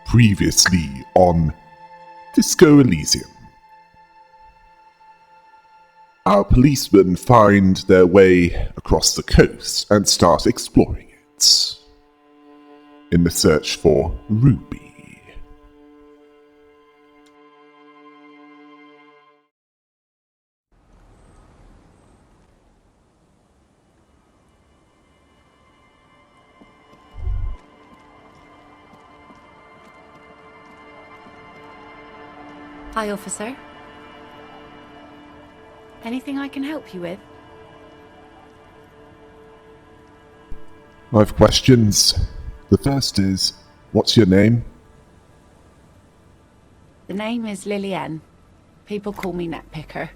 Previously on Disco Elysium. Our policemen find their way across the coast and start exploring it in the search for Ruby. Hi, officer. Anything I can help you with? I have questions. The first is, what's your name? The name is Lillian. People call me Netpicker.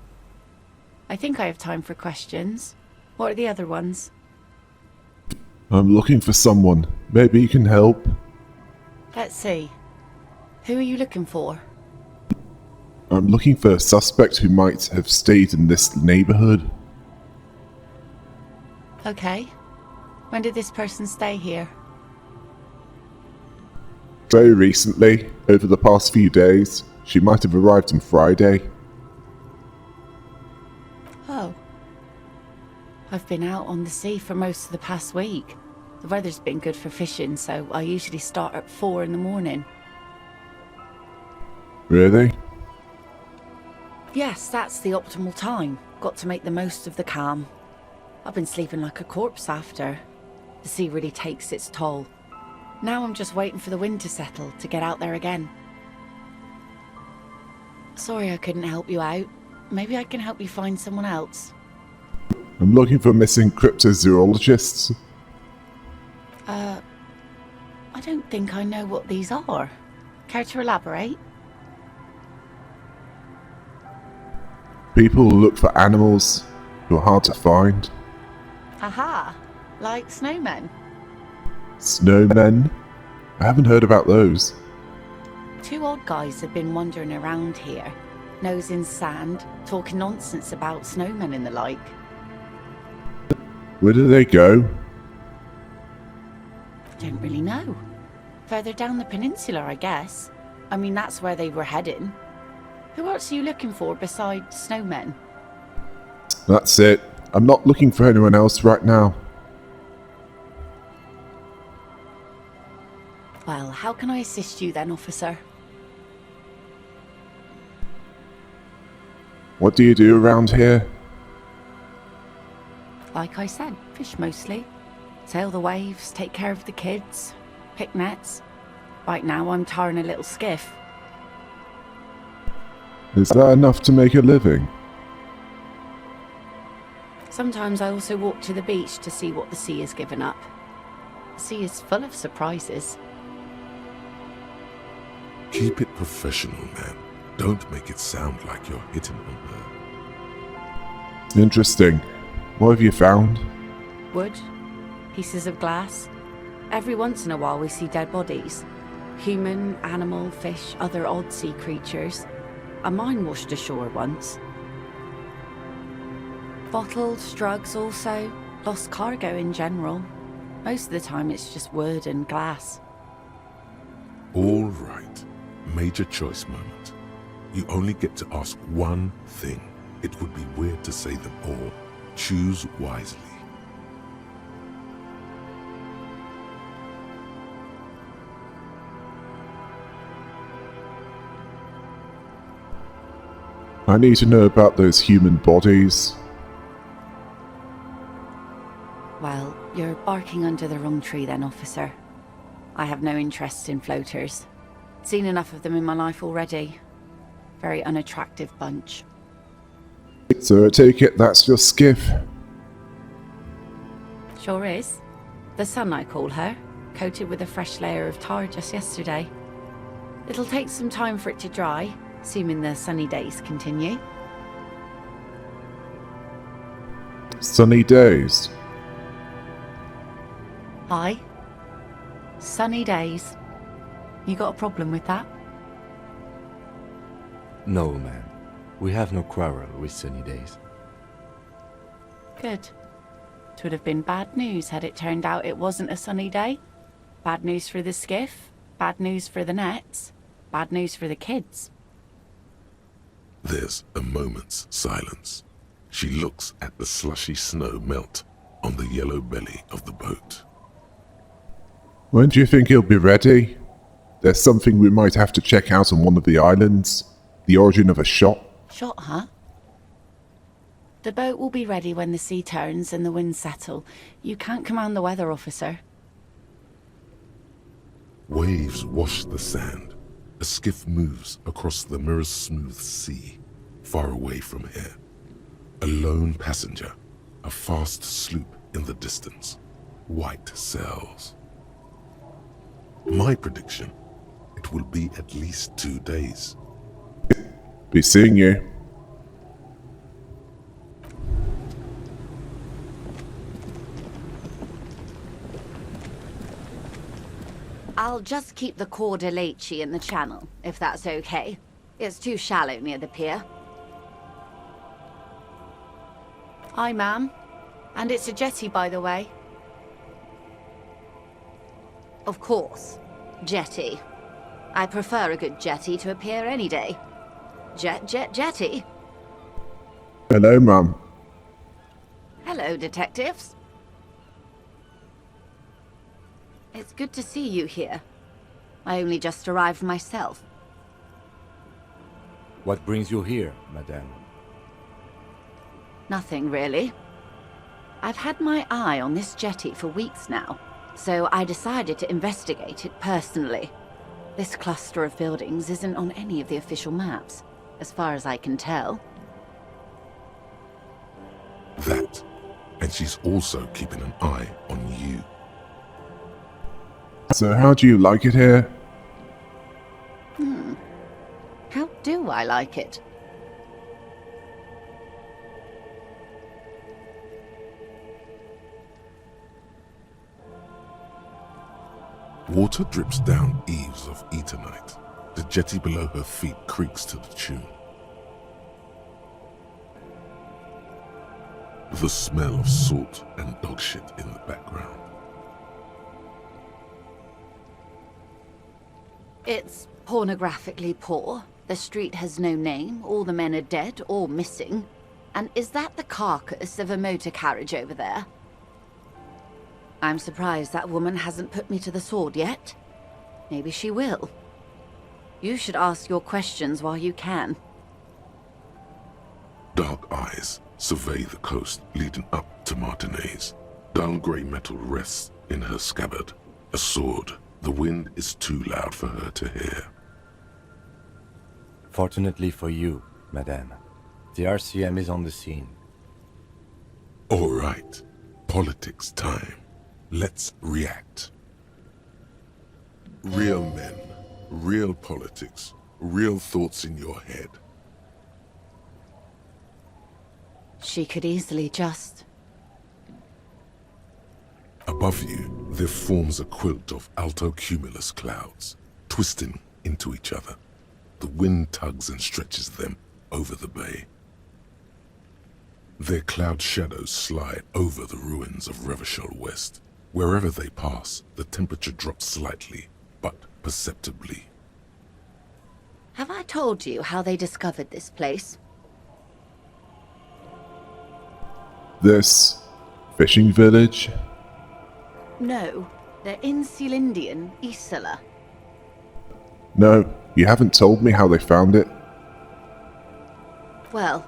I think I have time for questions. What are the other ones? I'm looking for someone. Maybe you can help. Let's see. Who are you looking for? I'm looking for a suspect who might have stayed in this neighborhood. Okay. When did this person stay here? Very recently, over the past few days. She might have arrived on Friday. Oh. I've been out on the sea for most of the past week. The weather's been good for fishing, so I usually start at 4 in the morning. Really? Yes, that's the optimal time. Got to make the most of the calm. I've been sleeping like a corpse after. The sea really takes its toll. Now I'm just waiting for the wind to settle to get out there again. Sorry I couldn't help you out. Maybe I can help you find someone else. I'm looking for missing cryptozoologists. I don't think I know what these are. Care to elaborate? People who look for animals who are hard to find. Aha! Like snowmen. Snowmen? I haven't heard about those. Two odd guys have been wandering around here, nose in sand, talking nonsense about snowmen and the like. Where do they go? Don't really know. Further down the peninsula, I guess. I mean, that's where they were heading. Who else are you looking for besides snowmen? That's it. I'm not looking for anyone else right now. Well, how can I assist you then, officer? What do you do around here? Like I said, fish mostly. Sail the waves, take care of the kids, pick nets. Right now I'm tarring a little skiff. Is that enough to make a living? Sometimes I also walk to the beach to see what the sea has given up. The sea is full of surprises. Keep it professional, man. Don't make it sound like you're hitting on her. Interesting. What have you found? Wood, pieces of glass. Every once in a while we see dead bodies. Human, animal, fish, other odd sea creatures. A mine washed ashore once. Bottles, drugs also. Lost cargo in general. Most of the time it's just wood and glass. All right. Major choice moment. You only get to ask one thing. It would be weird to say them all. Choose wisely. I need to know about those human bodies. Well, you're barking under the wrong tree then, officer. I have no interest in floaters. Seen enough of them in my life already. Very unattractive bunch. So I take it that's your skiff. Sure is. The Sun, I call her. Coated with a fresh layer of tar just yesterday. It'll take some time for it to dry, assuming the sunny days continue. Sunny days. Aye. Sunny days. You got a problem with that? No, man. We have no quarrel with sunny days. Good. It would have been bad news had it turned out it wasn't a sunny day. Bad news for the skiff, Bad news for the nets. Bad news for the kids. There's a moment's silence. She looks at the slushy snow melt on the yellow belly of the boat. When do you think he'll be ready? There's something we might have to check out on one of the islands. The origin of a shot. Shot, huh? The boat will be ready when the sea turns and the winds settle. You can't command the weather, officer. Waves wash the sand. A skiff moves across the mirror-smooth sea, far away from here. A lone passenger, a fast sloop in the distance, white sails. My prediction, it will be at least 2 days. Be seeing you. I'll just keep the Corda Lacey in the channel, if that's okay. It's too shallow near the pier. Hi, ma'am. And it's a jetty, by the way. Of course. Jetty. I prefer a good jetty to a pier any day. Jetty. Hello, Mum. Hello, detectives. It's good to see you here. I only just arrived myself. What brings you here, madame? Nothing, really. I've had my eye on this jetty for weeks now, so I decided to investigate it personally. This cluster of buildings isn't on any of the official maps, as far as I can tell. That, and she's also keeping an eye on you. So how do you like it here? How do I like it? Water drips down eaves of Eternite. The jetty below her feet creaks to the tune. The smell of salt and dog shit in the background. It's pornographically poor. The street has no name, all the men are dead or missing. And is that the carcass of a motor carriage over there? I'm surprised that woman hasn't put me to the sword yet. Maybe she will. You should ask your questions while you can. Dark eyes survey the coast leading up to Martinez. Dull grey metal rests in her scabbard. A sword. The wind is too loud for her to hear. Fortunately for you, madame, the RCM is on the scene. All right. Politics time. Let's react. Real men, real politics, real thoughts in your head. She could easily just... Above you, there forms a quilt of altocumulus clouds, twisting into each other. The wind tugs and stretches them over the bay. Their cloud shadows slide over the ruins of Revachol West. Wherever they pass, the temperature drops slightly, but perceptibly. Have I told you how they discovered this place? This fishing village? No, they're in Celindian, Isola. No, you haven't told me how they found it. Well,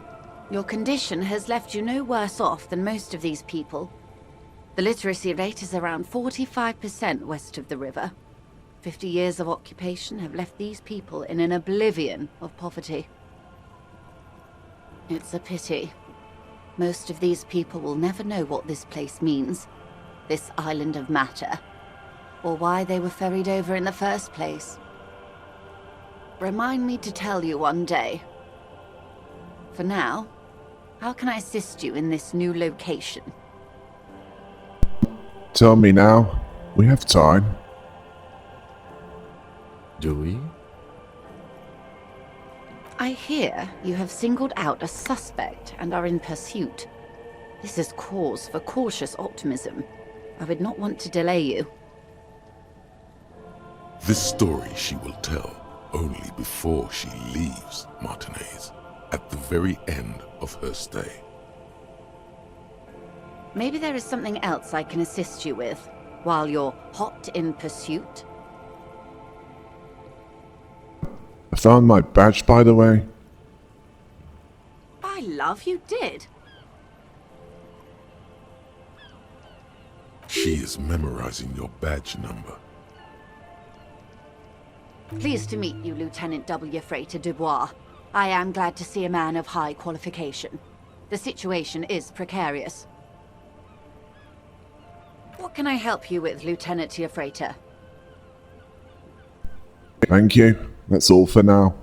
your condition has left you no worse off than most of these people. The literacy rate is around 45% west of the river. 50 years of occupation have left these people in an oblivion of poverty. It's a pity. Most of these people will never know what this place means, this island of matter, or why they were ferried over in the first place. Remind me to tell you one day. For now, how can I assist you in this new location? Tell me now. We have time. Do we? I hear you have singled out a suspect and are in pursuit. This is cause for cautious optimism. I would not want to delay you. This story she will tell only before she leaves Martinez, at the very end of her stay. Maybe there is something else I can assist you with, while you're hot in pursuit? I found my badge, by the way. By love, you did. She is memorizing your badge number. Pleased to meet you, Lieutenant W. Freighter Dubois. I am glad to see a man of high qualification. The situation is precarious. What can I help you with, Lieutenant Freighter? Thank you. That's all for now.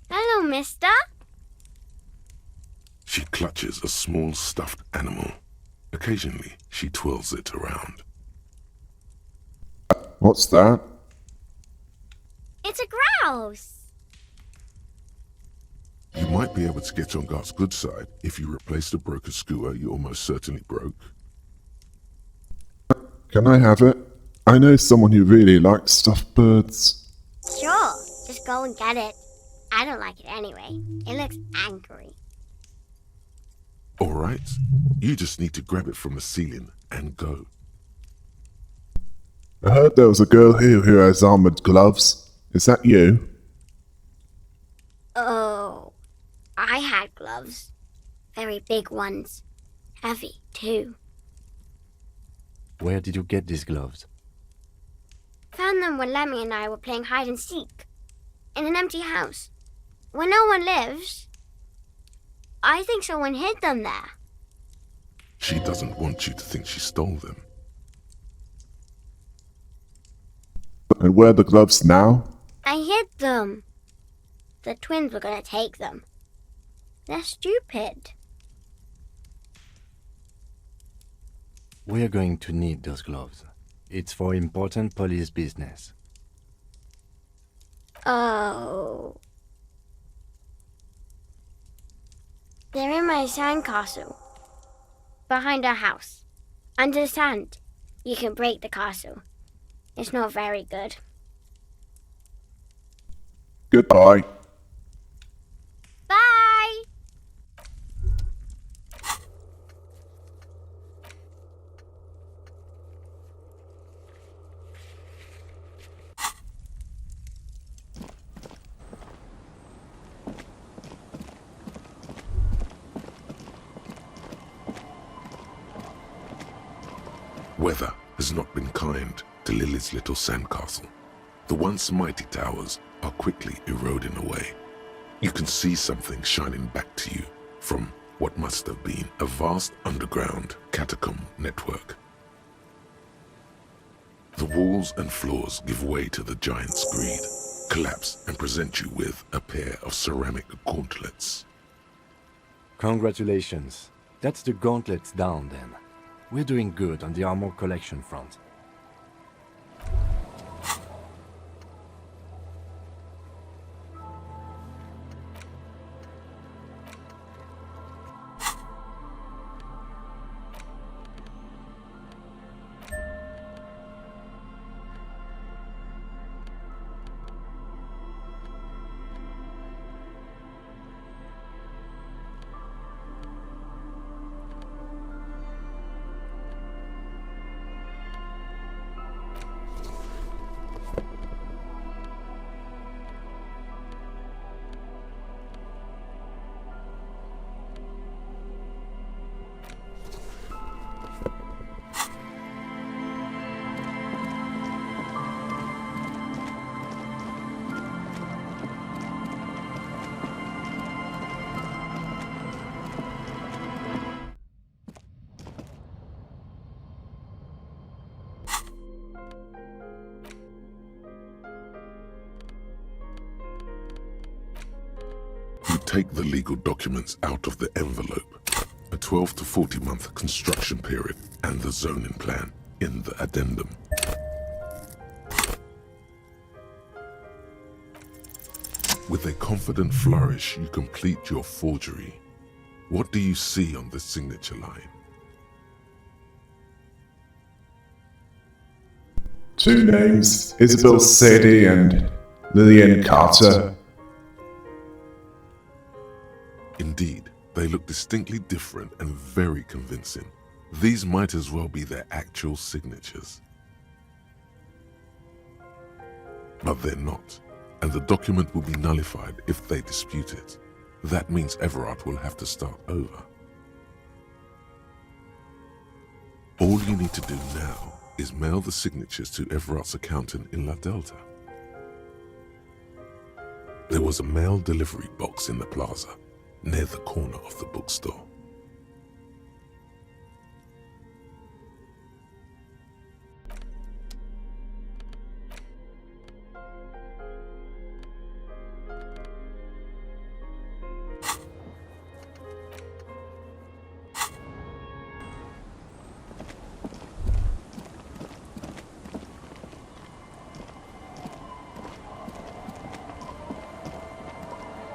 Hello, mister. She clutches a small stuffed animal. Occasionally, she twirls it around. What's that? It's a grouse. You might be able to get on Gart's good side if you replace the broken skua you almost certainly broke. Can I have it? I know someone who really likes stuffed birds. Sure, just go and get it. I don't like it anyway. It looks angry. Alright, you just need to grab it from the ceiling and go. I heard there was a girl here who has armored gloves. Is that you? Oh, I had gloves. Very big ones. Heavy, too. Where did you get these gloves? Found them when Lemmy and I were playing hide and seek. In an empty house. Where no one lives. I think someone hid them there. She doesn't want you to think she stole them. And where are the gloves now? I hid them. The twins were gonna take them. They're stupid. We're going to need those gloves. It's for important police business. Oh. They're in my sandcastle. Behind our house. Under the sand. You can break the castle. It's not very good. Goodbye. Bye! Weather has not been kind to Lily's little sandcastle. The once mighty towers are quickly eroding away. You can see something shining back to you from what must have been a vast underground catacomb network. The walls and floors give way to the giant's greed, collapse and present you with a pair of ceramic gauntlets. Congratulations. That's the gauntlets down then. We're doing good on the armor collection front. You take the legal documents out of the envelope. a 12 to 40 month construction period, and the zoning plan in the addendum. With a confident flourish, you complete your forgery. What do you see on the signature line? 2 names, Isabel Sadie and Lillian Carter. Indeed, they look distinctly different and very convincing. These might as well be their actual signatures. But they're not, and the document will be nullified if they dispute it. That means Everard will have to start over. All you need to do now is mail the signatures to Everard's accountant in La Delta. There was a mail delivery box in the plaza, near the corner of the bookstore.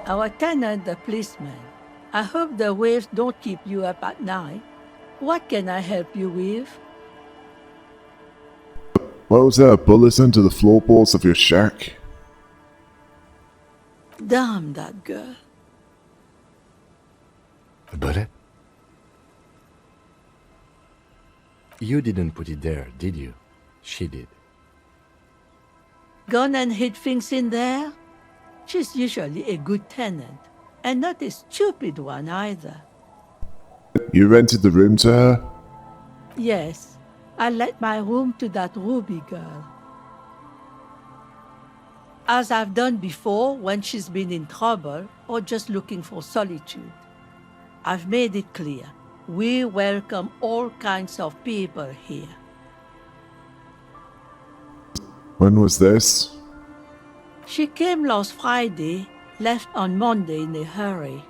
Our tenant, the policeman. I hope the waves don't keep you up at night. What can I help you with? What was there, bullets under the floorboards of your shack? Damn that girl. A bullet? You didn't put it there, did you? She did. Gone and hid things in there? She's usually a good tenant, and not a stupid one either. You rented the room to her? Yes, I let my room to that Ruby girl. As I've done before when she's been in trouble or just looking for solitude. I've made it clear, we welcome all kinds of people here. When was this? She came last Friday, left on Monday in a hurry.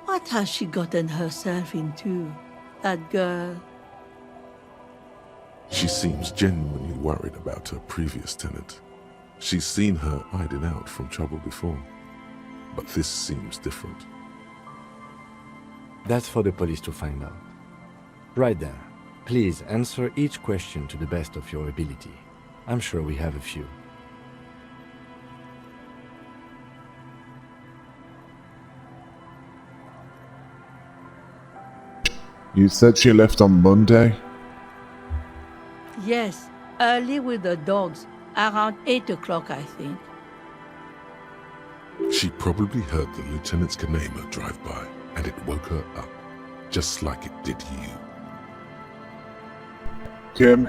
What has she gotten herself into, that girl? She seems genuinely worried about her previous tenant. She's seen her hiding out from trouble before, but this seems different. That's for the police to find out. Right there. Please answer each question to the best of your ability. I'm sure we have a few. You said she left on Monday? Yes, early with the dogs, around 8 o'clock, I think. She probably heard the lieutenant's Kanema drive by, and it woke her up, just like it did you. Kim,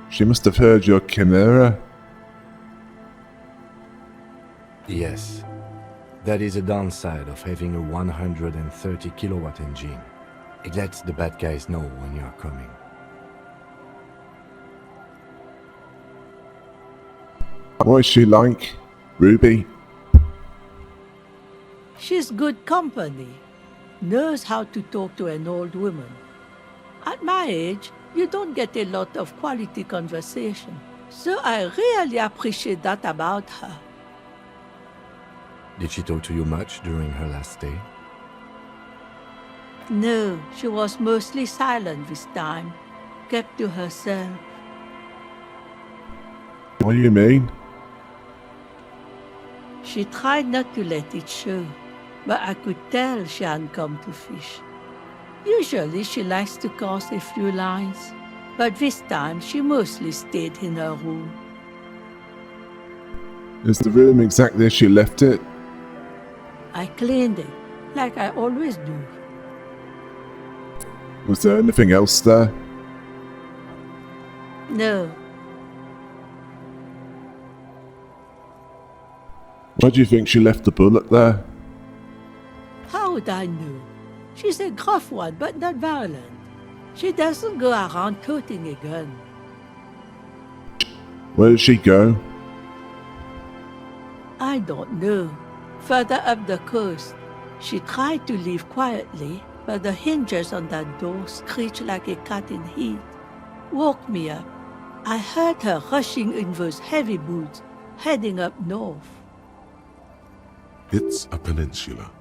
she must have heard your chimera. Yes. That is a downside of having a 130 kilowatt engine. It lets the bad guys know when you are coming. What is she like, Ruby? She's good company. Knows how to talk to an old woman. At my age, you don't get a lot of quality conversation. So I really appreciate that about her. Did she talk to you much during her last stay? No, she was mostly silent this time. Kept to herself. What do you mean? She tried not to let it show, but I could tell she hadn't come to fish. Usually she likes to cast a few lines, but this time she mostly stayed in her room. Is the room exactly as she left it? I cleaned it, like I always do. Was there anything else there? No, Why do you think she left the bullet there? how would I know? She's a gruff one, but not violent. She doesn't go around toting a gun. Where did she go? I don't know. Further up the coast, she tried to leave quietly, but the hinges on that door screeched like a cat in heat. Woke me up. I heard her rushing in those heavy boots, heading up north. It's a peninsula.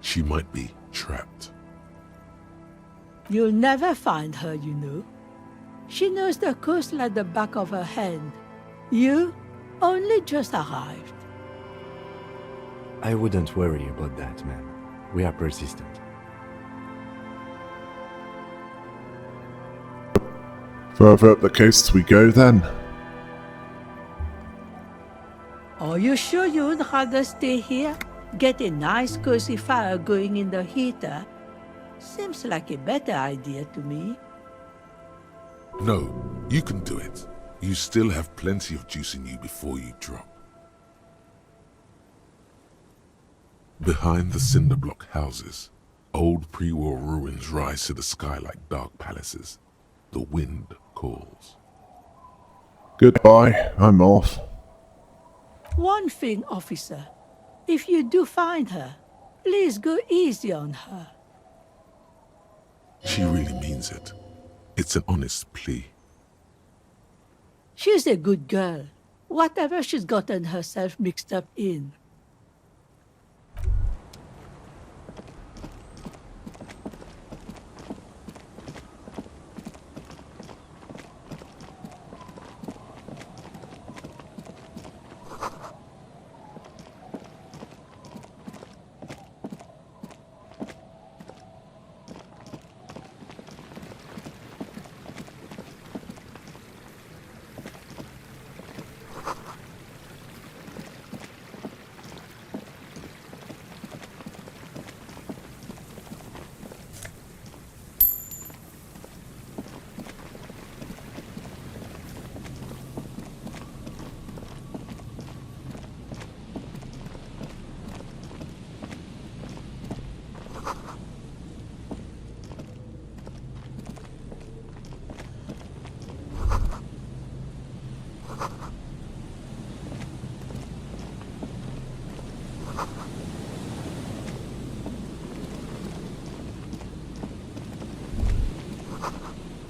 She might be trapped. You'll never find her, you know. She knows the coast like the back of her hand. You only just arrived. I wouldn't worry about that, man. We are persistent. Further up the coast we go then. Are you sure you'd rather stay here? Get a nice cozy fire going in the heater? Seems like a better idea to me. No, you can do it. You still have plenty of juice in you before you drop. Behind the cinder block houses, old pre-war ruins rise to the sky like dark palaces. The wind calls. Goodbye, I'm off. One thing, officer. If you do find her, please go easy on her. She really means it. It's an honest plea. She's a good girl. Whatever she's gotten herself mixed up in.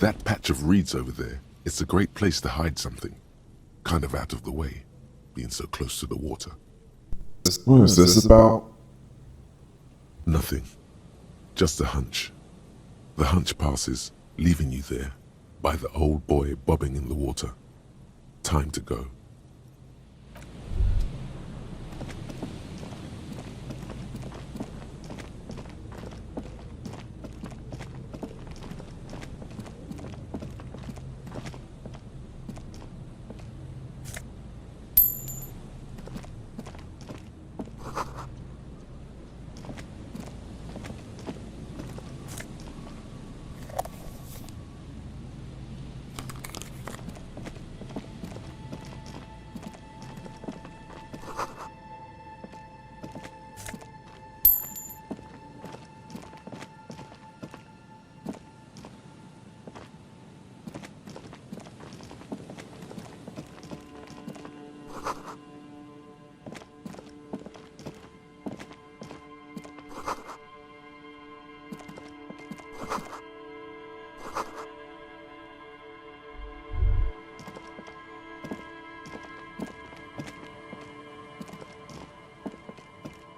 That patch of reeds over there, it's a great place to hide something. Kind of out of the way, being so close to the water. What is this about? Nothing. Just a hunch. The hunch passes, leaving you there, by the old boy bobbing in the water. Time to go.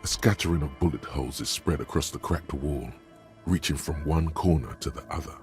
A scattering of bullet holes is spread across the cracked wall, reaching from one corner to the other.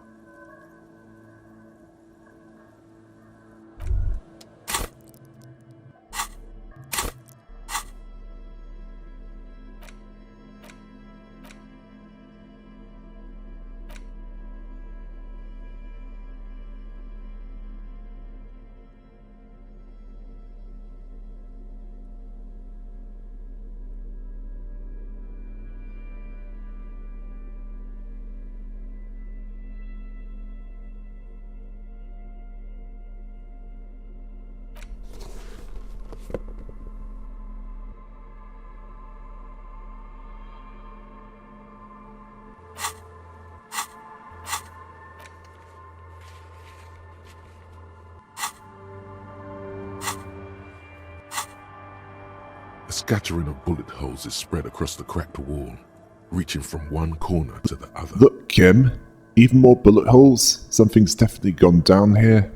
A scattering of bullet holes is spread across the cracked wall, reaching from one corner to the other. Look, Kim. Even more bullet holes? Something's definitely gone down here.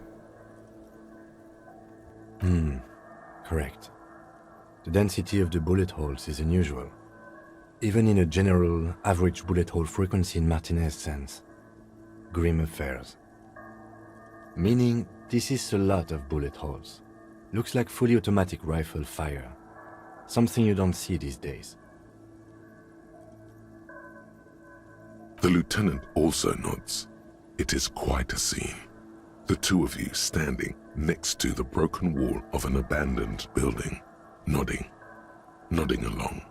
Correct. The density of the bullet holes is unusual, even in a general average bullet hole frequency in Martinez sense. Grim affairs. Meaning, this is a lot of bullet holes. Looks like fully automatic rifle fire. Something you don't see these days. The lieutenant also nods. It is quite a scene. The two of you standing next to the broken wall of an abandoned building, nodding along.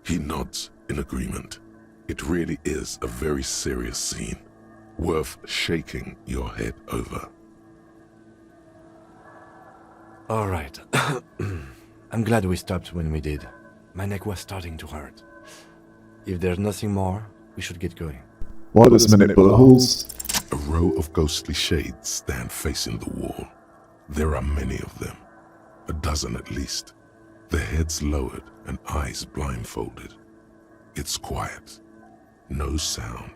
He nods in agreement. It really is a very serious scene, worth shaking your head over. All right. I'm glad we stopped when we did. My neck was starting to hurt. If there's nothing more, we should get going. Why this many bullet holes? A row of ghostly shades stand facing the wall. There are many of them, a dozen at least, their heads lowered and eyes blindfolded. It's quiet. No sound,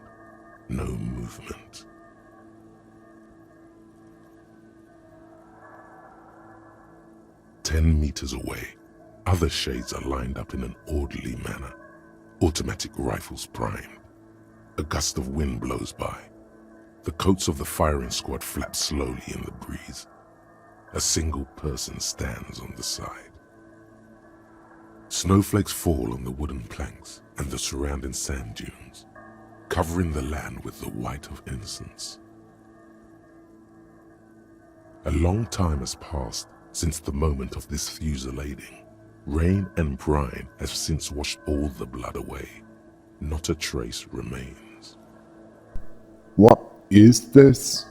no movement. "10 meters away, other shades are lined up in an orderly manner, automatic rifles primed. A gust of wind blows by. The coats of the firing squad flap slowly in the breeze. A single person stands on the side. Snowflakes fall on the wooden planks and the surrounding sand dunes, covering the land with the white of innocence. A long time has passed since the moment of this fusillading. Rain and brine have since washed all the blood away. Not a trace remains. What is this?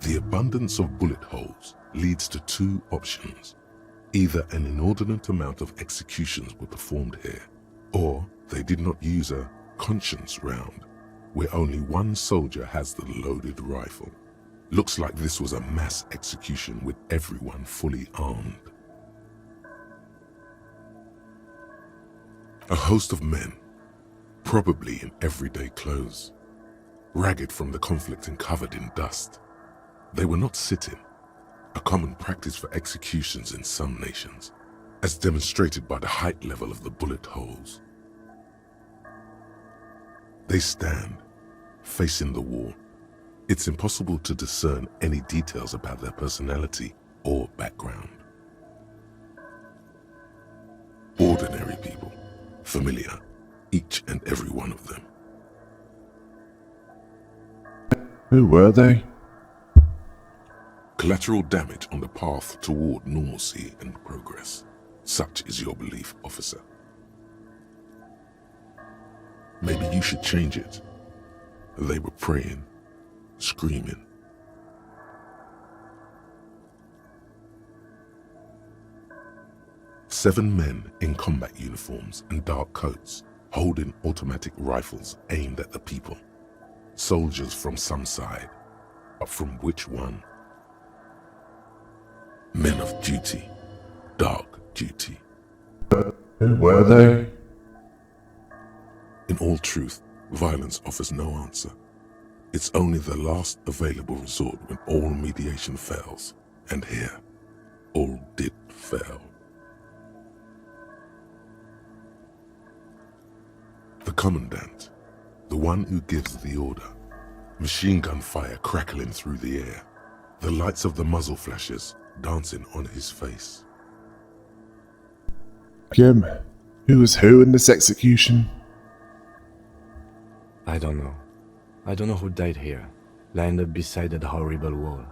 The abundance of bullet holes leads to two options. Either an inordinate amount of executions were performed here, or they did not use a conscience round, where only one soldier has the loaded rifle. Looks like this was a mass execution with everyone fully armed. A host of men, probably in everyday clothes, ragged from the conflict and covered in dust. They were not sitting, a common practice for executions in some nations, as demonstrated by the height level of the bullet holes. They stand, facing the wall. It's impossible to discern any details about their personality or background. Ordinary people, familiar, each and every one of them. Who were they? Collateral damage on the path toward normalcy and progress. Such is your belief, officer. Maybe you should change it. They were praying, screaming. Seven men in combat uniforms and dark coats, holding automatic rifles aimed at the people. Soldiers from some side, but from which one? Men of duty, dark duty. Who were they? In all truth, violence offers no answer. It's only the last available resort when all mediation fails, and here, all did fail. The commandant, the one who gives the order, machine gun fire crackling through the air, the lights of the muzzle flashes dancing on his face. Kim, who was who in this execution? I don't know. I don't know who died here, lined up beside that horrible wall.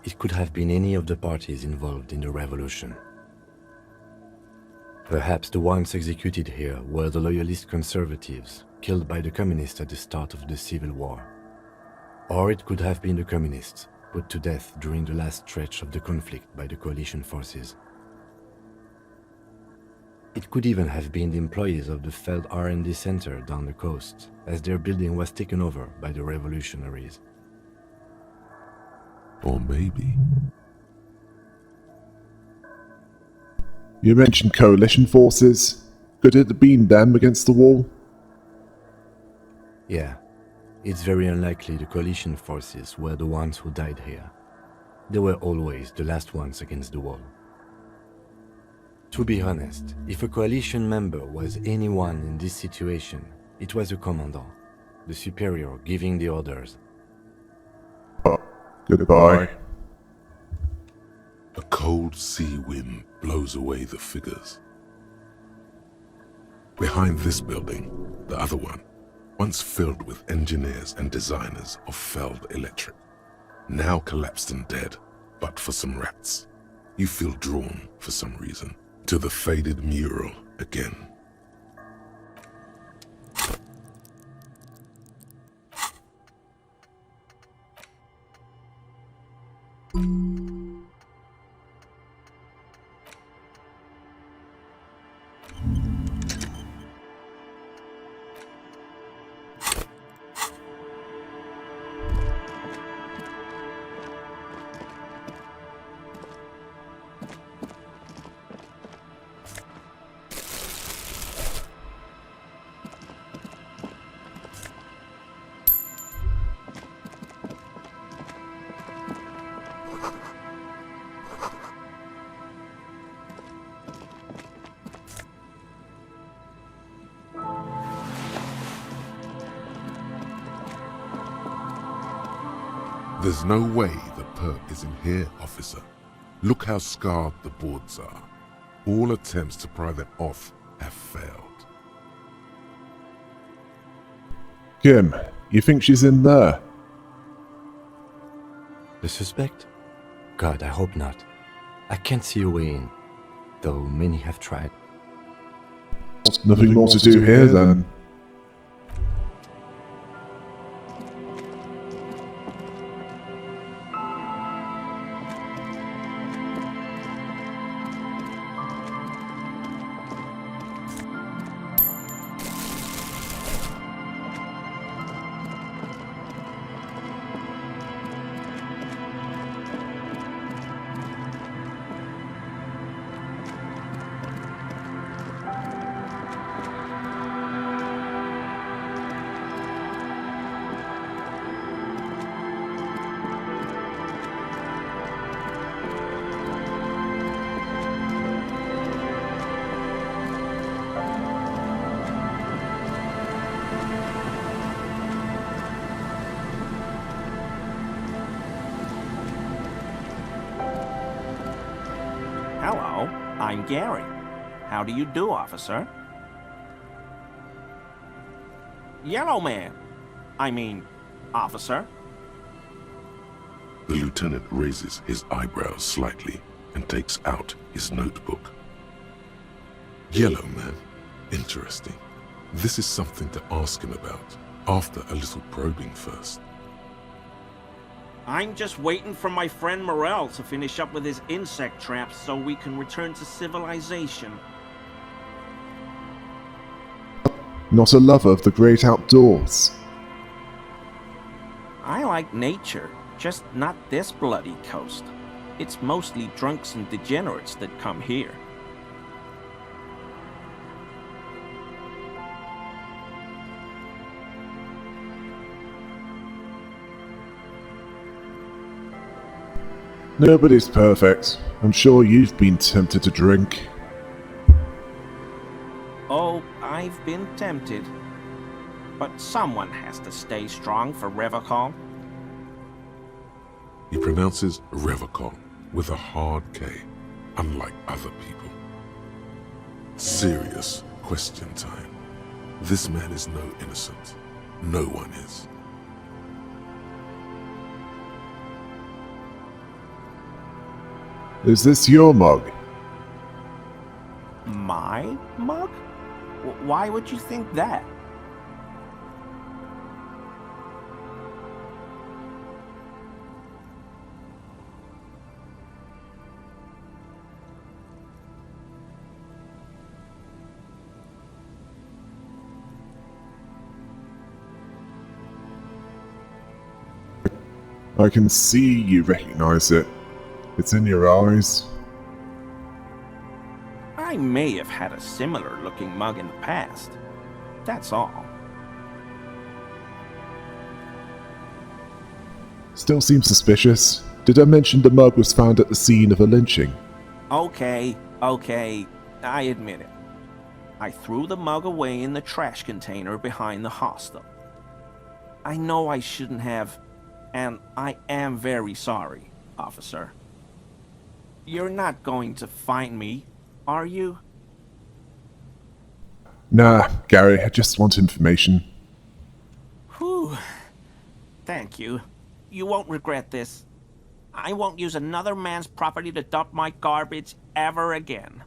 It could have been any of the parties involved in the revolution. Perhaps the ones executed here were the loyalist conservatives, killed by the communists at the start of the Civil War. Or it could have been the communists, put to death during the last stretch of the conflict by the coalition forces. It could even have been the employees of the failed R&D center down the coast, as their building was taken over by the revolutionaries. Or maybe... You mentioned coalition forces. Could it have been them against the wall? Yeah, it's very unlikely the coalition forces were the ones who died here. They were always the last ones against the wall. To be honest, if a coalition member was anyone in this situation, it was a commandant, the superior giving the orders. Goodbye. A cold sea wind blows away the figures. Behind this building, the other one, once filled with engineers and designers of Feld Electric, now collapsed and dead, but for some rats. You feel drawn, for some reason, to the faded mural again. There's no way the perk is in here, officer. Look how scarred the boards are. All attempts to pry them off have failed. Kim, you think she's in there? The suspect? God, I hope not. I can't see a way in, though many have tried. Nothing more to do here then. Hello, I'm Gary. How do you do, officer? Yellow man. I mean, officer. The lieutenant raises his eyebrows slightly and takes out his notebook. Yellow man. Interesting. This is something to ask him about, after a little probing first. I'm just waiting for my friend Morel to finish up with his insect traps so we can return to civilization. Not a lover of the great outdoors. I like nature, just not this bloody coast. It's mostly drunks and degenerates that come here. Nobody's perfect. I'm sure you've been tempted to drink. Oh, I've been tempted. But someone has to stay strong for Revocol. He pronounces Revocol with a hard K, unlike other people. Serious question time. This man is no innocent. No one is. Is this your mug? My mug? Why would you think that? I can see you recognize it. It's in your eyes. I may have had a similar looking mug in the past. That's all. Still seems suspicious. Did I mention the mug was found at the scene of a lynching? Okay, I admit it. I threw the mug away in the trash container behind the hostel. I know I shouldn't have, and I am very sorry, officer. You're not going to find me, are you? Nah, Gary, I just want information. Whew. Thank you. You won't regret this. I won't use another man's property to dump my garbage ever again.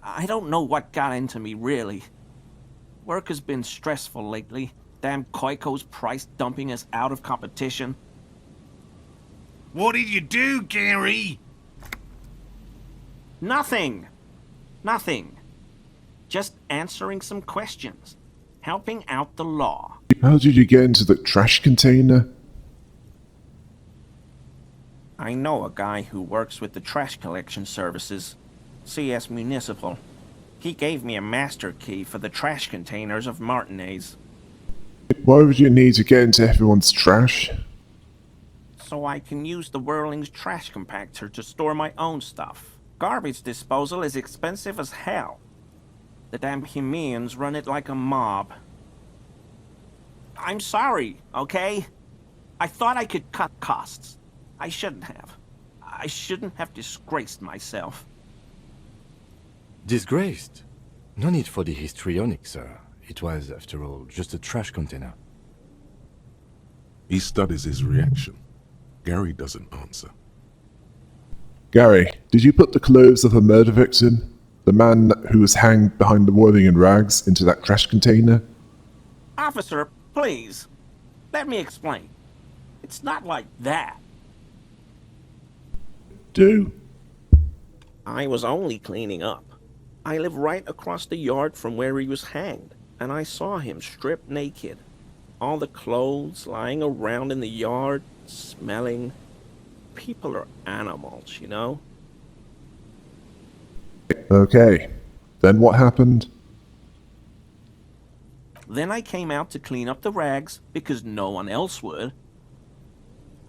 I don't know what got into me, really. Work has been stressful lately. Damn Koiko's price dumping us out of competition. What did you do, Gary? Nothing. Just answering some questions. Helping out the law. How did you get into the trash container? I know a guy who works with the trash collection services. CS Municipal. He gave me a master key for the trash containers of Martinez. Why would you need to get into everyone's trash? So I can use the Whirling's trash compactor to store my own stuff. Garbage disposal is expensive as hell. The damn Hemians run it like a mob. I'm sorry, okay? I thought I could cut costs. I shouldn't have. I shouldn't have disgraced myself. Disgraced? No need for the histrionic, sir. It was, after all, just a trash container. He studies his reaction. Gary doesn't answer. Gary, did you put the clothes of a murder victim, the man who was hanged behind the Whirling in rags, into that trash container? Officer, please. Let me explain. It's not like that. Do? I was only cleaning up. I live right across the yard from where he was hanged, and I saw him stripped naked. All the clothes lying around in the yard, smelling. People are animals, you know? Okay. Then what happened? Then I came out to clean up the rags because no one else would.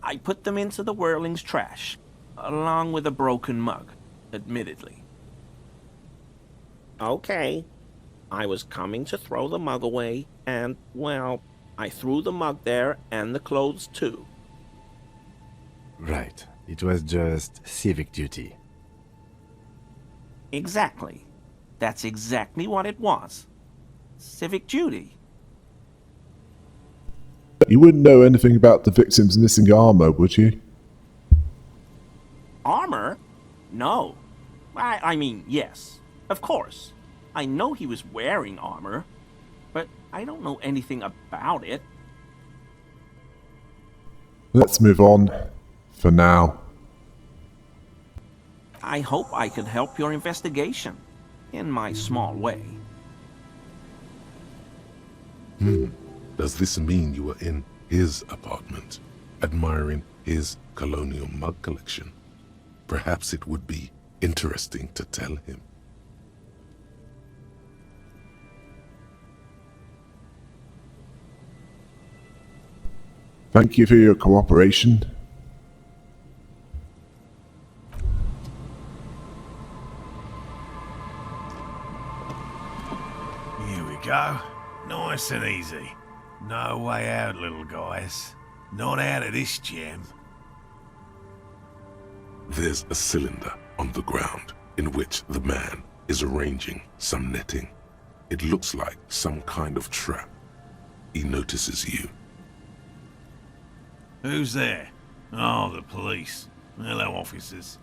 I put them into the Whirling's trash, along with a broken mug, admittedly. Okay. I was coming to throw the mug away, and, well, I threw the mug there and the clothes too. Right. It was just civic duty. Exactly. That's exactly what it was. Civic duty. You wouldn't know anything about the victim's missing armor, would you? Armor? No. I mean, yes. Of course. I know he was wearing armor, but I don't know anything about it. Let's move on. For now. I hope I could help your investigation, in my small way. Does this mean you were in his apartment, admiring his colonial mug collection? Perhaps it would be interesting to tell him. Thank you for your cooperation. Here we go. Nice and easy. No way out, little guys. Not out of this gem. There's a cylinder on the ground in which the man is arranging some netting. It looks like some kind of trap. He notices you. Who's there? Oh, the police. Hello, officers.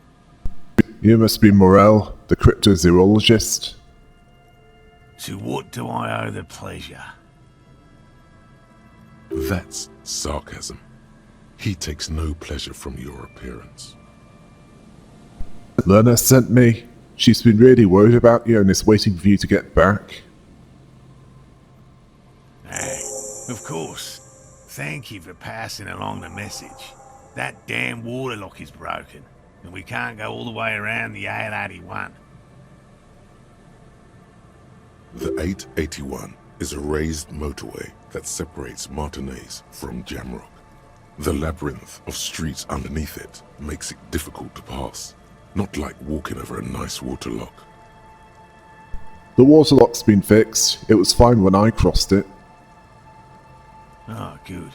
You must be Morel, the cryptozoologist. To what do I owe the pleasure? That's sarcasm. He takes no pleasure from your appearance. Lerna sent me. She's been really worried about you and is waiting for you to get back. Of course. Thank you for passing along the message. That damn water lock is broken. and we can't go all the way around the 881. The 881 is a raised motorway that separates Martinez from Jamrock. The labyrinth of streets underneath it makes it difficult to pass, not like walking over a nice waterlock. The waterlock's been fixed. It was fine when I crossed it. Oh, good.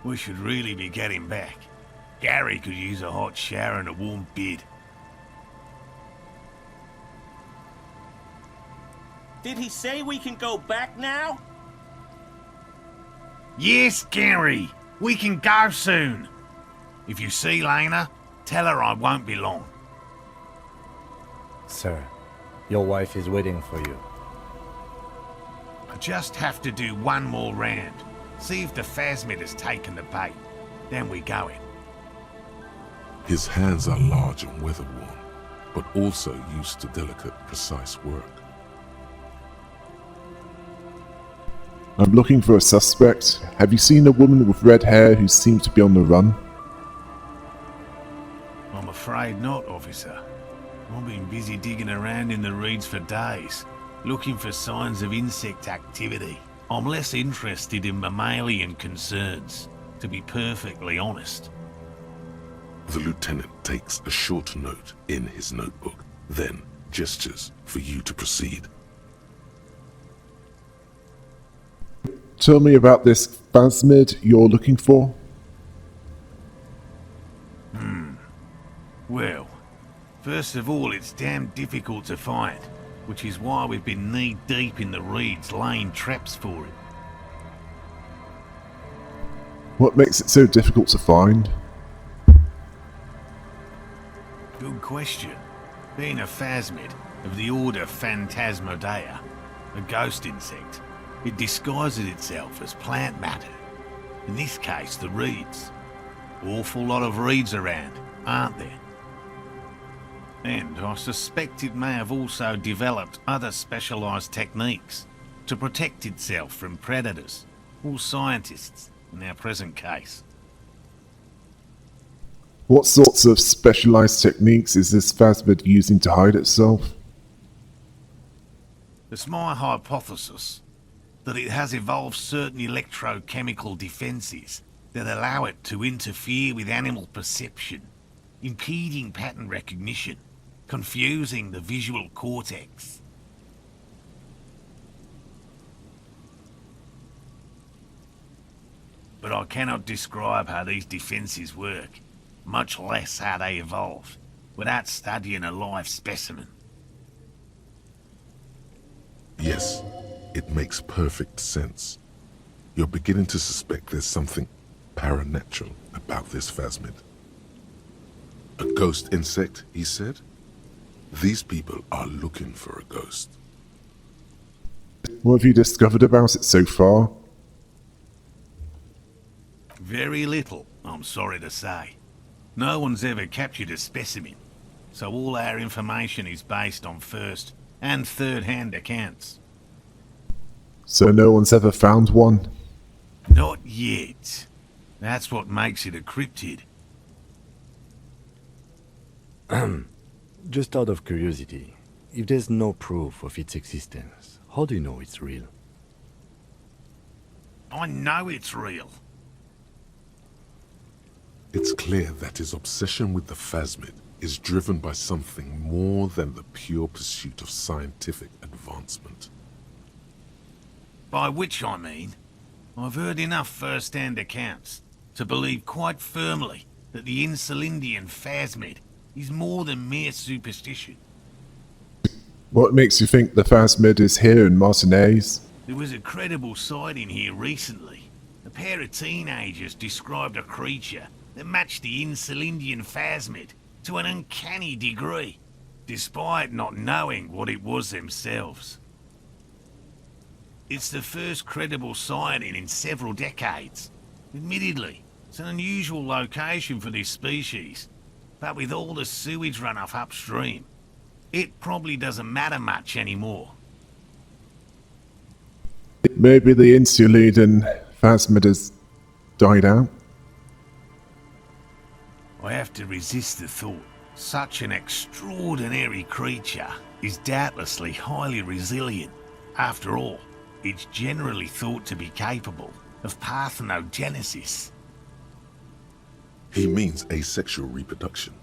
We should really be getting back. Gary could use a hot shower and a warm bed. Did he say we can go back now? Yes, Gary! We can go soon! If you see Lena, tell her I won't be long. Sir, your wife is waiting for you. I just have to do one more round. See if the phasmid has taken the bait. Then we go in. His hands are large and weather-worn, but also used to delicate, precise work. I'm looking for a suspect. Have you seen a woman with red hair who seems to be on the run? I'm afraid not, officer. I've been busy digging around in the reeds for days, looking for signs of insect activity. I'm less interested in mammalian concerns, to be perfectly honest. The lieutenant takes a short note in his notebook, then gestures for you to proceed. Tell me about this phasmid you're looking for. Well, first of all, it's damn difficult to find, which is why we've been knee-deep in the reeds laying traps for it. What makes it so difficult to find? Good question. Being a phasmid of the order Phantasmodea, a ghost insect, it disguises itself as plant matter. In this case, the reeds. Awful lot of reeds around, aren't there? And I suspect it may have also developed other specialised techniques to protect itself from predators, or scientists, in our present case. What sorts of specialized techniques is this phasmid using to hide itself? It's my hypothesis that it has evolved certain electrochemical defences that allow it to interfere with animal perception, impeding pattern recognition, confusing the visual cortex. But I cannot describe how these defences work, much less how they evolved, without studying a live specimen. Yes, it makes perfect sense. You're beginning to suspect there's something paranatural about this phasmid. A ghost insect, he said? These people are looking for a ghost. What have you discovered about it so far? Very little, I'm sorry to say. No one's ever captured a specimen, so all our information is based on first and third-hand accounts. So no one's ever found one? Not yet. That's what makes it a cryptid. Just out of curiosity, if there's no proof of its existence, how do you know it's real? I know it's real. It's clear that his obsession with the phasmid is driven by something more than the pure pursuit of scientific advancement. By which I mean, I've heard enough first-hand accounts to believe quite firmly that the Insulindian phasmid is more than mere superstition. What makes you think the phasmid is here in Martinez? There was a credible sighting here recently. A pair of teenagers described a creature that matched the Insulindian phasmid to an uncanny degree, despite not knowing what it was themselves. It's the first credible sighting in several decades. Admittedly, it's an unusual location for this species, but with all the sewage runoff upstream, it probably doesn't matter much anymore. Maybe the Insulindian phasmid has died out? I have to resist the thought. Such an extraordinary creature is doubtlessly highly resilient. After all, it's generally thought to be capable of parthenogenesis. He means asexual reproduction.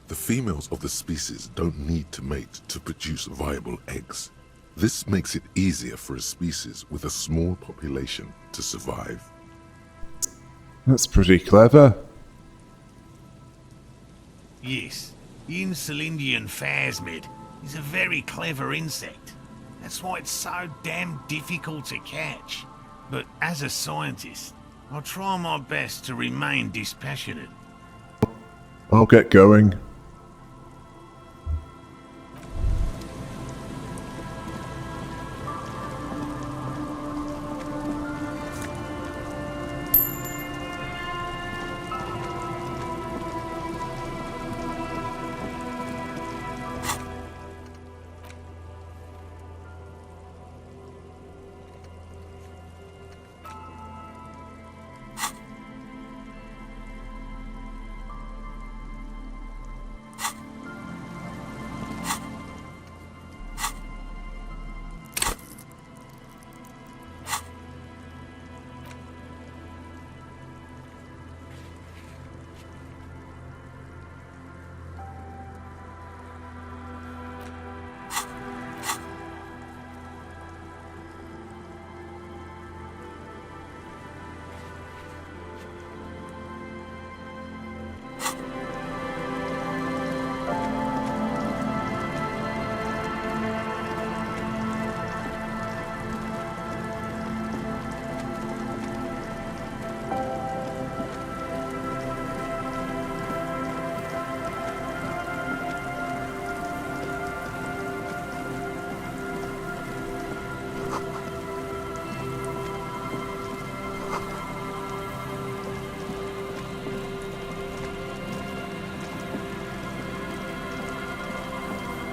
The females of the species don't need to mate to produce viable eggs. This makes it easier for a species with a small population to survive. That's pretty clever. Yes, the Insulindian phasmid is a very clever insect. That's why it's so damn difficult to catch. But as a scientist, I'll try my best to remain dispassionate. I'll get going.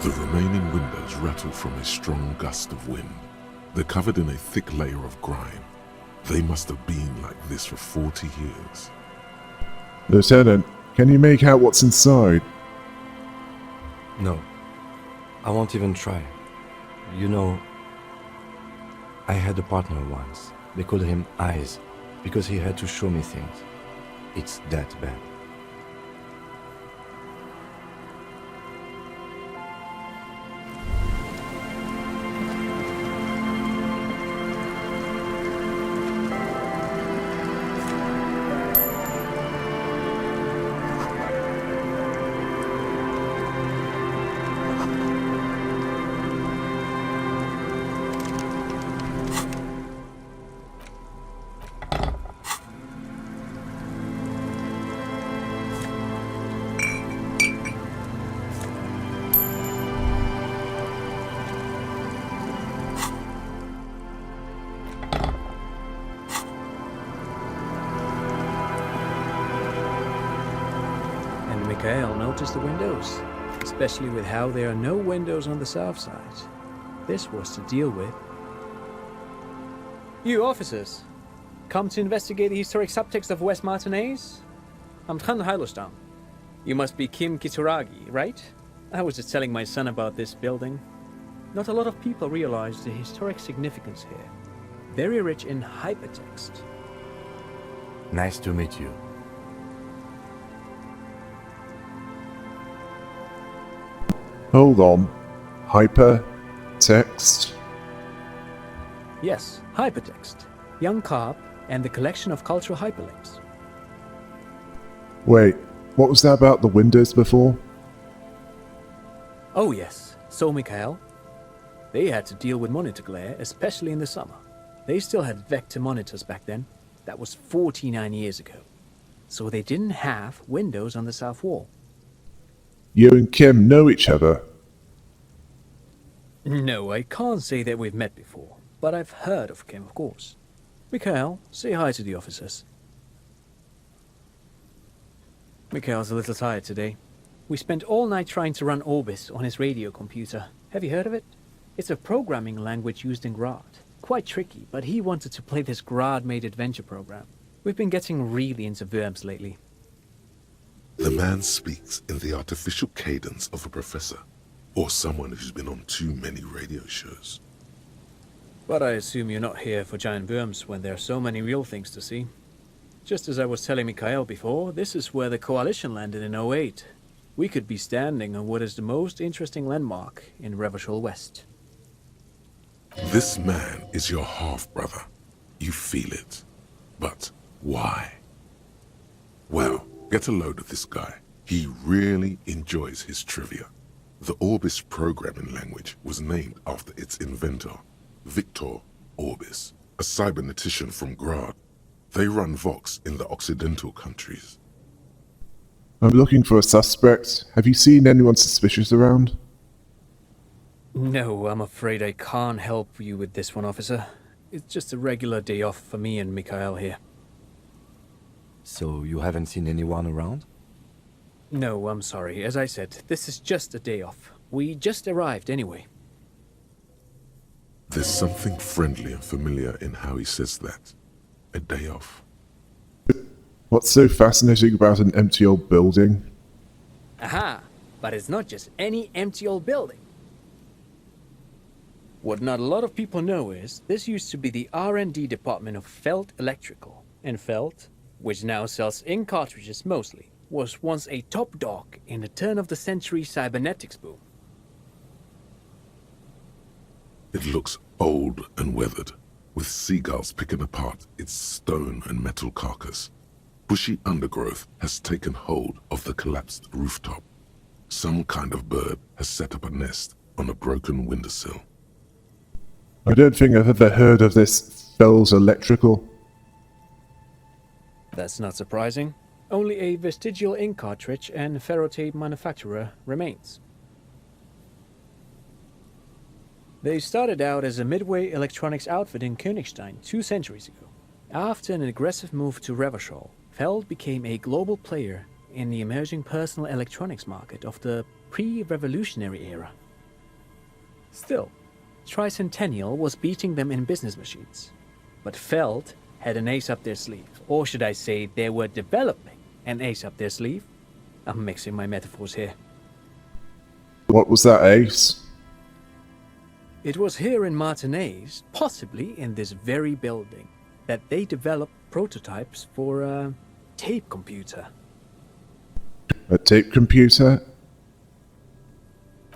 The remaining windows rattle from a strong gust of wind. They're covered in a thick layer of grime. They must have been like this for 40 years. Lieutenant, can you make out what's inside? No, I won't even try. You know, I had a partner once. They called him Eyes, because he had to show me things. It's that bad. Mikhail noticed the windows, especially with how there are no windows on the south side. This was to deal with. You officers, come to investigate the historic subtext of West Martinez? I'm Tran Heilostam. You must be Kim Kituragi, right? I was just telling my son about this building. Not a lot of people realize the historic significance here. Very rich in hypertext. Nice to meet you. Hold on. Hypertext? Yes, hypertext. Young Carp and the collection of cultural hyperlinks. Wait, what was that about the windows before? Oh yes, so Mikhail. They had to deal with monitor glare, especially in the summer. They still had vector monitors back then. That was 49 years ago. So they didn't have windows on the south wall. You and Kim know each other? No, I can't say that we've met before, but I've heard of Kim, of course. Mikhail, say hi to the officers. Mikhail's a little tired today. We spent all night trying to run Orbis on his radio computer. Have you heard of it? It's a programming language used in Grad. Quite tricky, but he wanted to play this Grad-made adventure program. We've been getting really into verbs lately. The man speaks in the artificial cadence of a professor, or someone who's been on too many radio shows. But I assume you're not here for giant worms when there are so many real things to see. Just as I was telling Mikhail before, this is where the Coalition landed in '08. We could be standing on what is the most interesting landmark in Revachol West. This man is your half-brother. You feel it. But why? Well, get a load of this guy. He really enjoys his trivia. The Orbis programming language was named after its inventor, Victor Orbis, a cybernetician from Grad. They run Vox in the Occidental countries. I'm looking for a suspect. Have you seen anyone suspicious around? No, I'm afraid I can't help you with this one, officer. It's just a regular day off for me and Mikhail here. So you haven't seen anyone around? No, I'm sorry. As I said, this is just a day off. We just arrived anyway. There's something friendly and familiar in how he says that. A day off. What's so fascinating about an empty old building? Aha! But it's not just any empty old building. What not a lot of people know is, this used to be the R&D department of Felt Electrical. And Felt, which now sells ink cartridges mostly, was once a top dog in the turn-of-the-century cybernetics boom. It looks old and weathered, with seagulls picking apart its stone and metal carcass. Bushy undergrowth has taken hold of the collapsed rooftop. Some kind of bird has set up a nest on a broken windowsill. I don't think I've ever heard of this Fells Electrical. That's not surprising. Only a vestigial ink cartridge and ferrotape manufacturer remains. They started out as a midway electronics outfit in Königstein 2 centuries ago. After an aggressive move to Revachol, Feld became a global player in the emerging personal electronics market of the pre-revolutionary era. Still, Tricentennial was beating them in business machines. But Feld had an ace up their sleeve, or should I say they were developing an ace up their sleeve? I'm mixing my metaphors here. What was that, Ace? It was here in Martinez, possibly in this very building, that they developed prototypes for a tape computer. A tape computer?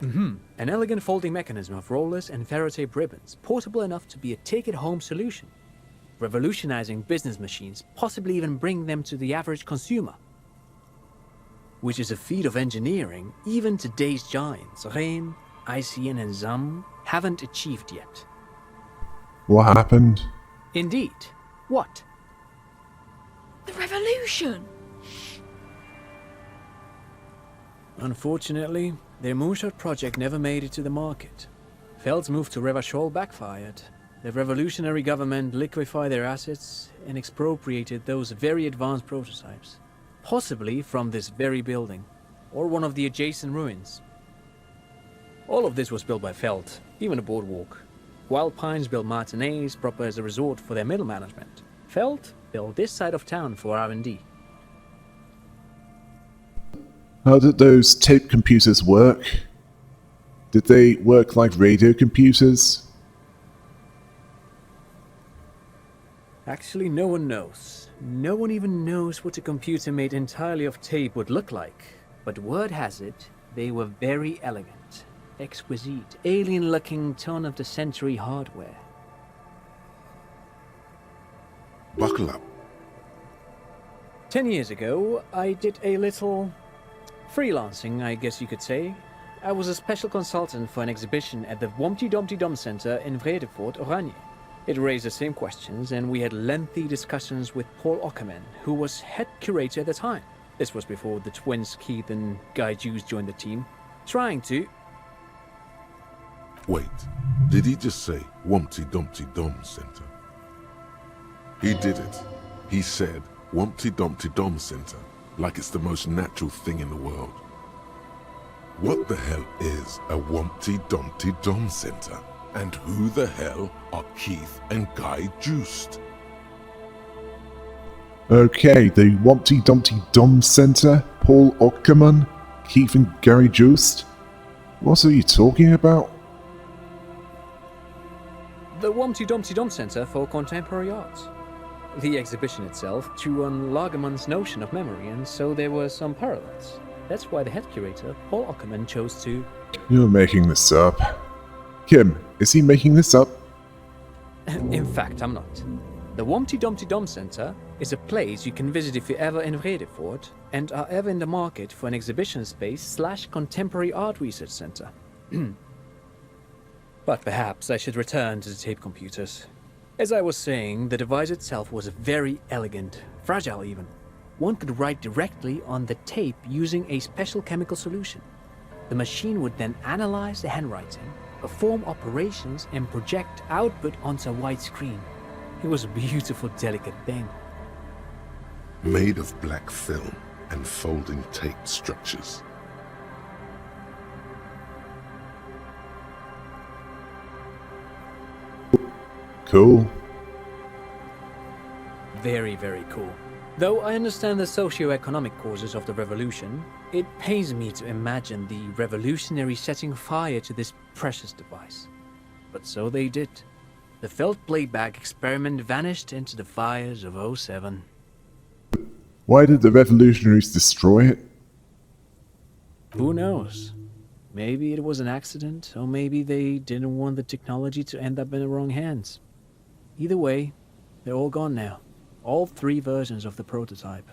An elegant folding mechanism of rollers and ferrotape ribbons, portable enough to be a take-it-home solution. Revolutionizing business machines, possibly even bring them to the average consumer. Which is a feat of engineering even today's giants, Rehm, ICN and ZAM, haven't achieved yet. What happened? Indeed. What? The revolution! Unfortunately, their moonshot project never made it to the market. Feld's move to Revachol backfired. The revolutionary government liquefied their assets and expropriated those very advanced prototypes. Possibly from this very building, or one of the adjacent ruins. All of this was built by Feld, even the boardwalk. Wild Pines built Martinez proper as a resort for their middle management. Feld built this side of town for R&D. How did those tape computers work? Did they work like radio computers? Actually, no one knows. No one even knows what a computer made entirely of tape would look like. But word has it, they were very elegant, exquisite, alien-looking turn-of-the-century hardware. Buckle up. 10 years ago, I did a little freelancing, I guess you could say. I was a special consultant for an exhibition at the Wompty Dumpty Dum Center in Vredefort, Oranje. It raised the same questions, and we had lengthy discussions with Paul Ockerman, who was head curator at the time. This was before the twins Keith and Guy Juice joined the team, trying to... Wait, did he just say Wumpty Dumpty Dum Center? He did it. He said Wumpty Dumpty Dum Center, like it's the most natural thing in the world. What the hell is a Wumpty Dumpty Dum Center? And who the hell are Keith and Guy Juiced? Okay, the Wumpty Dumpty Dum Center, Paul Ockerman, Keith and Gary Joost. What are you talking about? The Wumpty Dumpty Dum Center for Contemporary Art. The exhibition itself drew on Lagerman's notion of memory, and so there were some parallels. That's why the head curator, Paul Ockerman, chose to... You're making this up. Kim, is he making this up? In fact, I'm not. The Wumpty Dumpty Dum Center is a place you can visit if you're ever in Vredefort and are ever in the market for an exhibition space / contemporary art research center. But perhaps I should return to the tape computers. As I was saying, the device itself was very elegant, fragile even. One could write directly on the tape using a special chemical solution. The machine would then analyze the handwriting, perform operations, and project output onto a white screen. It was a beautiful, delicate thing. Made of black film and folding tape structures. Cool. Very, very cool. Though I understand the socio-economic causes of the revolution, it pains me to imagine the revolutionaries setting fire to this precious device. But so they did. The felt playback experiment vanished into the fires of '07. Why did the revolutionaries destroy it? Who knows? Maybe it was an accident, or maybe they didn't want the technology to end up in the wrong hands. Either way, they're all gone now. All 3 versions of the prototype.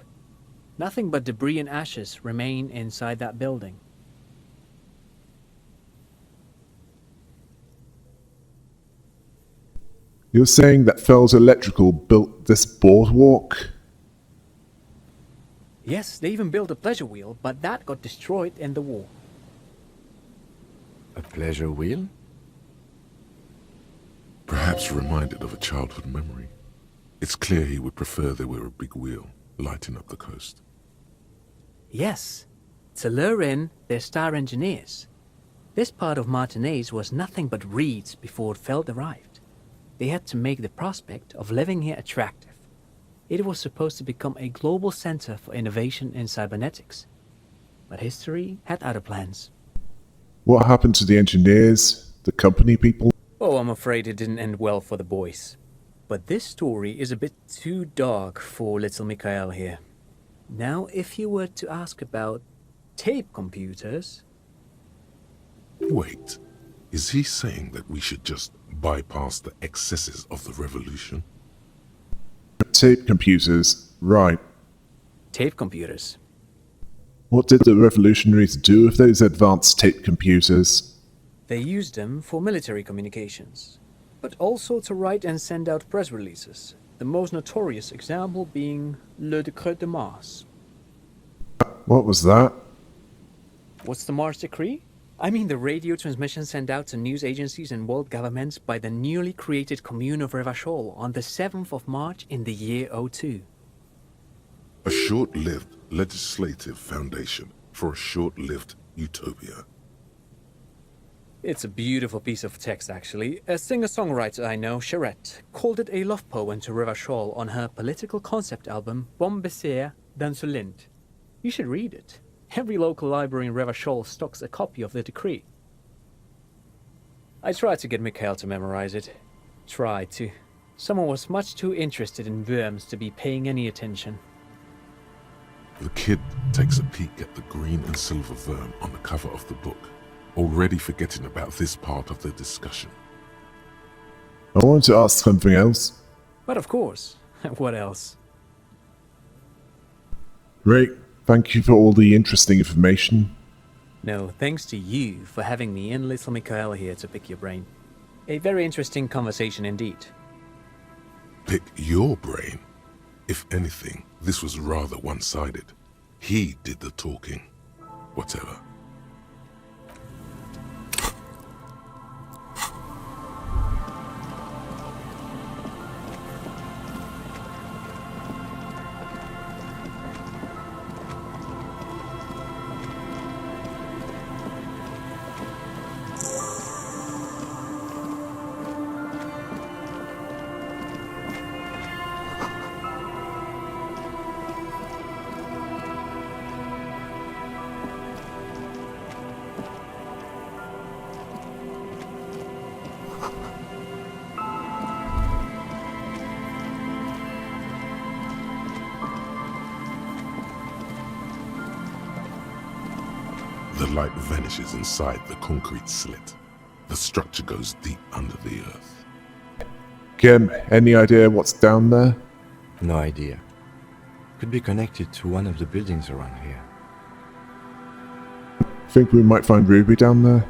Nothing but debris and ashes remain inside that building. You're saying that Fells Electrical built this boardwalk? Yes, they even built a pleasure wheel, but that got destroyed in the war. A pleasure wheel? Perhaps reminded of a childhood memory. It's clear he would prefer there were a big wheel lighting up the coast. Yes, to lure in their star engineers. This part of Martinaise was nothing but reeds before Feld arrived. They had to make the prospect of living here attractive. It was supposed to become a global center for innovation in cybernetics. But history had other plans. What happened to the engineers, the company people? Oh, I'm afraid it didn't end well for the boys. But this story is a bit too dark for little Mikhail here. Now, if you were to ask about tape computers... Wait, is he saying that we should just bypass the excesses of the revolution? Tape computers, right. Tape computers. What did the revolutionaries do with those advanced tape computers? They used them for military communications, but also to write and send out press releases, the most notorious example being Le Décret de Mars. What was that? What's the Mars Decree? I mean the radio transmission sent out to news agencies and world governments by the newly created Commune of Revachol on the 7th of March in the year '02. A short-lived legislative foundation for a short-lived utopia. It's a beautiful piece of text, actually. A singer-songwriter I know, Charette, called it a love poem to Revachol on her political concept album, Bombessier d'Insolente. You should read it. Every local library in Revachol stocks a copy of the decree. I tried to get Mikhail to memorize it. Tried to. Someone was much too interested in worms to be paying any attention. The kid takes a peek at the green and silver worm on the cover of the book, already forgetting about this part of the discussion. I want to ask something else. But of course. What else? Great. Thank you for all the interesting information. No, thanks to you for having me and little Mikhail here to pick your brain. A very interesting conversation indeed. Pick your brain? If anything, this was rather one-sided. He did the talking. Whatever. light vanishes inside the concrete slit. The structure goes deep under the earth. Kim, any idea what's down there? No idea. Could be connected to one of the buildings around here. Think we might find Ruby down there?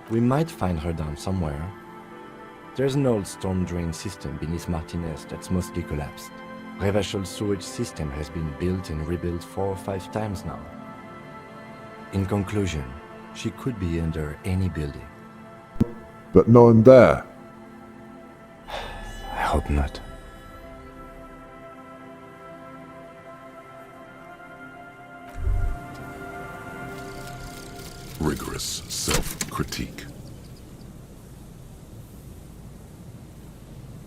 We might find her down somewhere. There's an old storm drain system beneath Martinez that's mostly collapsed. Revachol sewage system has been built and rebuilt 4 or 5 times now. In conclusion, she could be under any building. But no one there. I hope not. Rigorous self-critique.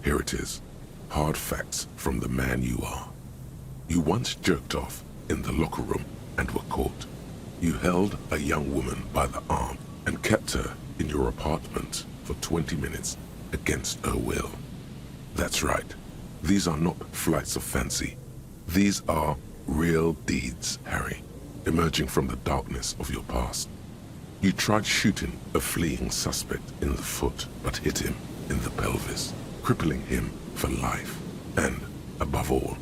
Here it is. Hard facts from the man you are. You once jerked off in the locker room and were caught. You held a young woman by the arm and kept her in your apartment for 20 minutes against her will. That's right. These are not flights of fancy. These are real deeds, Harry, emerging from the darkness of your past. You tried shooting a fleeing suspect in the foot, but hit him in the pelvis, crippling him for life. And, above all,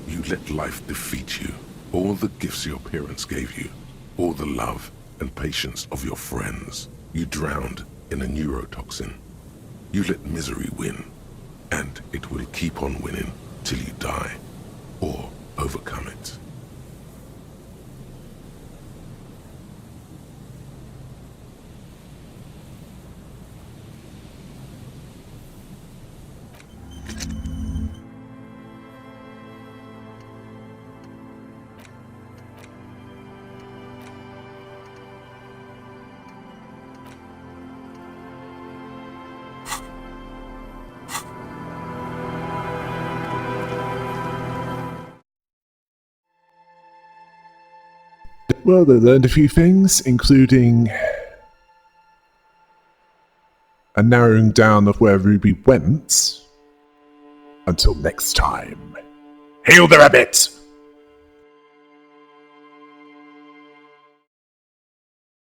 you let life defeat you. All the gifts your parents gave you, all the love and patience of your friends, you drowned in a neurotoxin. You let misery win, and it will keep on winning till you die, or overcome it. Well, they learned a few things, including a narrowing down of where Ruby went. Until next time, hail the rabbit!